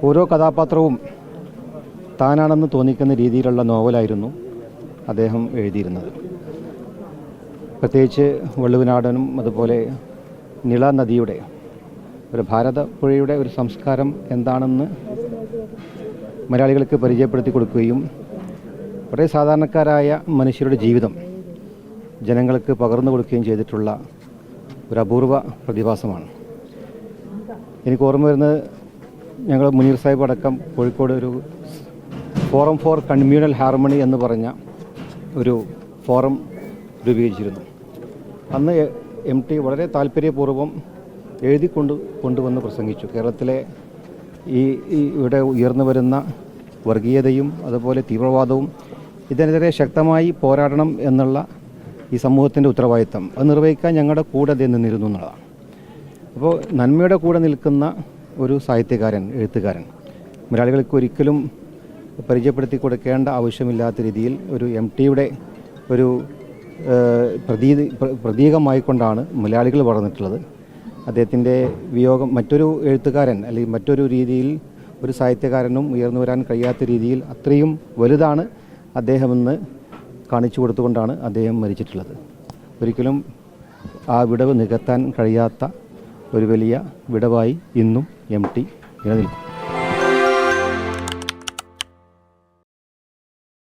ഓരോ കഥാപാത്രവും താനാണെന്ന് തോന്നിക്കുന്ന രീതിയിലുള്ള നോവലായിരുന്നു അദ്ദേഹം എഴുതിയിരുന്നത്. പ്രത്യേകിച്ച് വള്ളുവനാടനും അതുപോലെ നിള നദിയുടെ ഒരു ഭാരതപ്പുഴയുടെ ഒരു സംസ്കാരം എന്താണെന്ന് മലയാളികൾക്ക് പരിചയപ്പെടുത്തി കൊടുക്കുകയും വളരെ സാധാരണക്കാരായ മനുഷ്യരുടെ ജീവിതം ജനങ്ങൾക്ക് പകർന്നു കൊടുക്കുകയും ചെയ്തിട്ടുള്ള ഒരു അപൂർവ പ്രതിഭാസമാണ്. എനിക്ക് ഓർമ്മ വരുന്നത്, ഞങ്ങൾ മുനീർ സാഹിബ് അടക്കം കോഴിക്കോട് ഒരു ഫോറം ഫോർ കമ്മ്യൂണൽ ഹാർമണി എന്ന് പറഞ്ഞ ഒരു ഫോറം രൂപീകരിച്ചിരുന്നു. അന്ന് MT വളരെ താല്പര്യപൂർവ്വം കൊണ്ടുവന്ന് പ്രസംഗിച്ചു. കേരളത്തിലെ ഇവിടെ ഉയർന്നു വരുന്ന വർഗീയതയും അതുപോലെ തീവ്രവാദവും ഇതിനെതിരെ ശക്തമായി പോരാടണം എന്നുള്ള ഈ സമൂഹത്തിൻ്റെ ഉത്തരവാദിത്തം അത് നിർവഹിക്കാൻ ഞങ്ങളുടെ കൂടെ നിന്നിരുന്നു എന്നുള്ളതാണ്. അപ്പോൾ നന്മയുടെ കൂടെ നിൽക്കുന്ന ഒരു സാഹിത്യകാരൻ, എഴുത്തുകാരൻ മലയാളികൾക്ക് ഒരിക്കലും പരിചയപ്പെടുത്തി കൊടുക്കേണ്ട ആവശ്യമില്ലാത്ത രീതിയിൽ ഒരു MTയുടെ ഒരു പ്രതീകമായിക്കൊണ്ടാണ് മലയാളികൾ വളർന്നിട്ടുള്ളത്. അദ്ദേഹത്തിൻ്റെ വിയോഗം മറ്റൊരു എഴുത്തുകാരൻ അല്ലെങ്കിൽ മറ്റൊരു രീതിയിൽ ഒരു സാഹിത്യകാരനും ഉയർന്നു വരാൻ കഴിയാത്ത രീതിയിൽ അത്രയും വലുതാണ് അദ്ദേഹമെന്ന് കാണിച്ചു കൊടുത്തുകൊണ്ടാണ് അദ്ദേഹം മരിച്ചിട്ടുള്ളത്. ഒരിക്കലും ആ വിടവ് നികത്താൻ കഴിയാത്ത ഒരു വലിയ വിടവായി ഇന്നും MT നിലനിൽക്കും.